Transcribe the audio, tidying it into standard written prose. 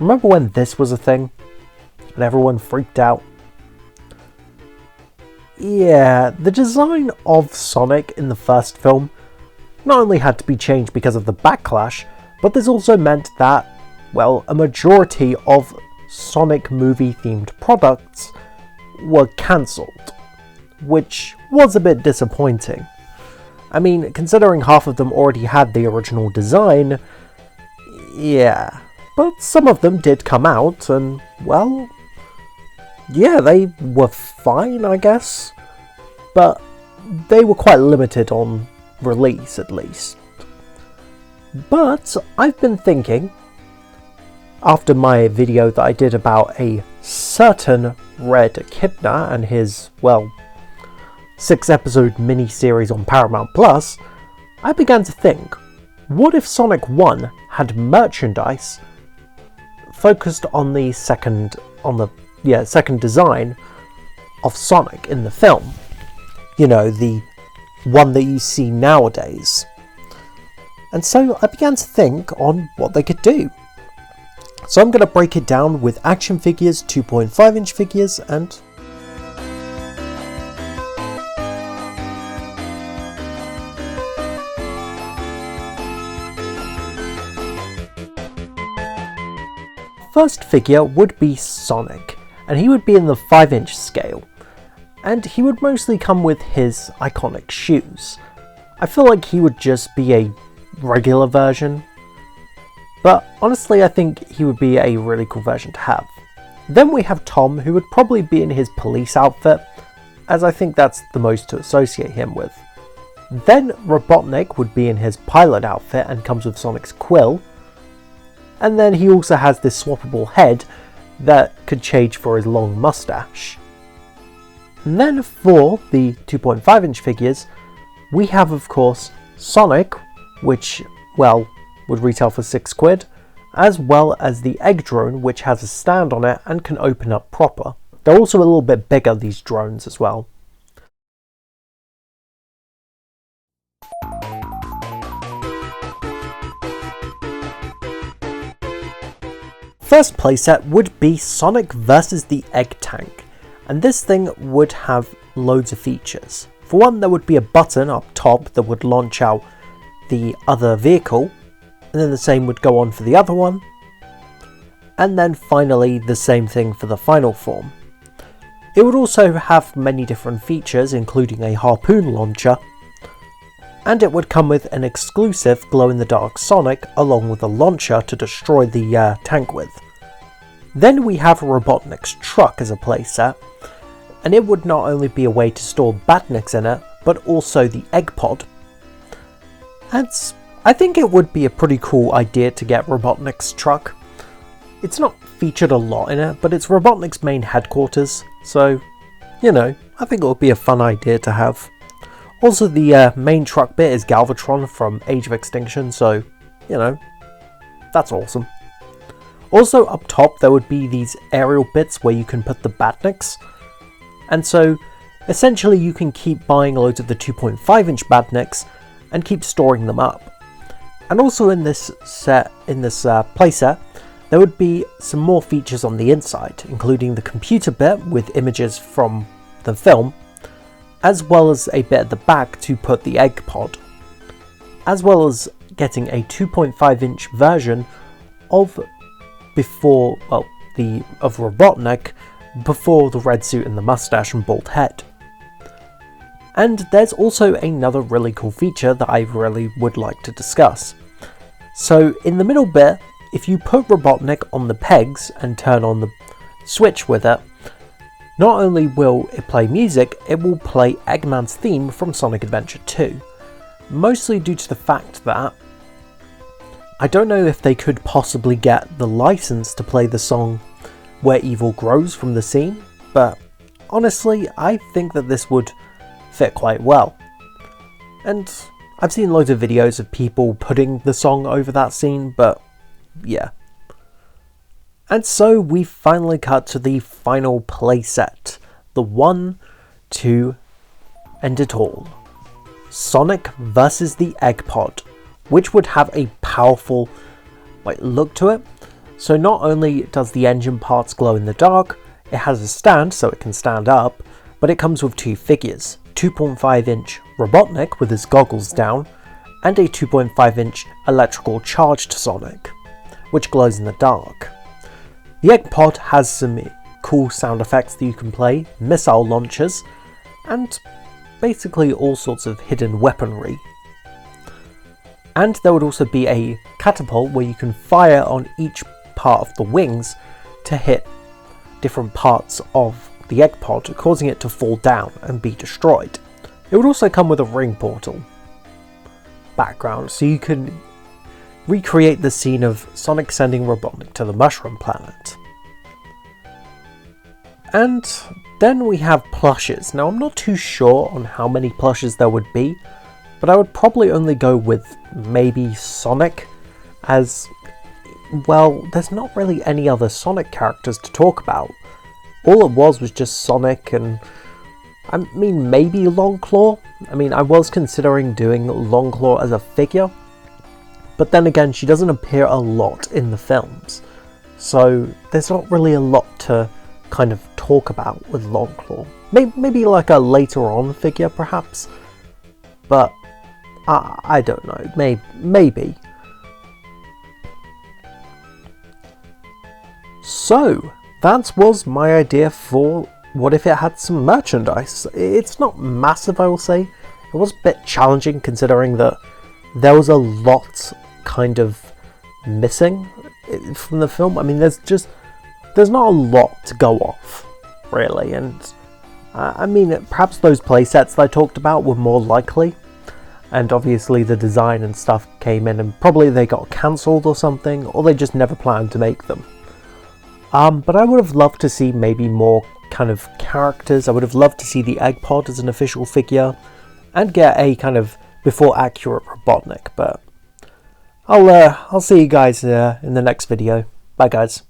Remember when this was a thing? And everyone freaked out? Yeah, the design of Sonic in the first film not only had to be changed because of the backlash, but this also meant that, well, a majority of Sonic movie-themed products were cancelled, which was a bit disappointing. I mean, considering half of them already had the original design, yeah. But some of them did come out, and, well, yeah, they were fine, I guess. But they were quite limited on release, at least. But I've been thinking, after my video that I did about a certain Red Echidna and his, well, 6-episode mini-series on Paramount Plus, I began to think, what if Sonic 1 had merchandise focused on the second design of Sonic in the film? You know, the one that you see nowadays. And so I began to think on what they could do. So I'm going to break it down with action figures, 2.5-inch figures, and first figure would be Sonic, and he would be in the 5-inch scale, and he would mostly come with his iconic shoes. I feel like he would just be a regular version, but honestly I think he would be a really cool version to have. Then we have Tom, who would probably be in his police outfit, as I think that's the most to associate him with. Then Robotnik would be in his pilot outfit and comes with Sonic's quill. And then he also has this swappable head that could change for his long mustache. And then for the 2.5-inch figures, we have of course Sonic, which, well, would retail for £6, as well as the Egg Drone, which has a stand on it and can open up proper. They're also a little bit bigger, these drones, as well. First playset would be Sonic vs the Egg Tank, and this thing would have loads of features. For one, there would be a button up top that would launch out the other vehicle, and then the same would go on for the other one, and then finally the same thing for the final form. It would also have many different features, including a harpoon launcher, and it would come with an exclusive glow-in-the-dark Sonic along with a launcher to destroy the tank with. Then we have Robotnik's truck as a playset, and it would not only be a way to store Batniks in it, but also the Egg Pod. And I think it would be a pretty cool idea to get Robotnik's truck. It's not featured a lot in it, but it's Robotnik's main headquarters, so, you know, I think it would be a fun idea to have. Also, the main truck bit is Galvatron from Age of Extinction, so, you know, that's awesome. Also, up top, there would be these aerial bits where you can put the Batniks, and so, essentially, you can keep buying loads of the 2.5-inch Batniks and keep storing them up. And also in this playset, there would be some more features on the inside, including the computer bit with images from the film, as well as a bit at the back to put the Egg Pod, as well as getting a 2.5-inch version of Robotnik before the red suit and the mustache and bald head. And there's also another really cool feature that I really would like to discuss. So in the middle bit, if you put Robotnik on the pegs and turn on the switch with it, not only will it play music, it will play Eggman's theme from Sonic Adventure 2. Mostly due to the fact that I don't know if they could possibly get the license to play the song Where Evil Grows from the scene, but honestly, I think that this would fit quite well. And I've seen loads of videos of people putting the song over that scene, but yeah. And so we finally cut to the final playset, the one to end it all. Sonic vs the Egg Pod, which would have a powerful look to it. So not only does the engine parts glow in the dark, it has a stand so it can stand up, but it comes with two figures, 2.5-inch Robotnik with his goggles down, and a 2.5-inch electrical charged Sonic, which glows in the dark. The egg pod has some cool sound effects that you can play, missile launchers, and basically all sorts of hidden weaponry. And there would also be a catapult where you can fire on each part of the wings to hit different parts of the egg pod, causing it to fall down and be destroyed. It would also come with a ring portal background, so you can recreate the scene of Sonic sending Robotnik to the Mushroom Planet. And then we have plushes. Now I'm not too sure on how many plushes there would be, but I would probably only go with maybe Sonic, as, well, there's not really any other Sonic characters to talk about. All it was just Sonic, and I mean maybe Longclaw. I mean, I was considering doing Longclaw as a figure, but then again she doesn't appear a lot in the films, so there's not really a lot to kind of talk about with Longclaw. Maybe like a later on figure perhaps, but I don't know, maybe. So that was my idea for what if it had some merchandise. It's not massive, I will say. It was a bit challenging considering that there was a lot kind of missing from the film. I mean, there's not a lot to go off, really, and I mean, perhaps those playsets that I talked about were more likely, and obviously the design and stuff came in and probably they got cancelled or something, or they just never planned to make them. But I would have loved to see maybe more kind of characters. I would have loved to see the egg pod as an official figure, and get a kind of before accurate Robotnik, but I'll see you guys in the next video. Bye guys.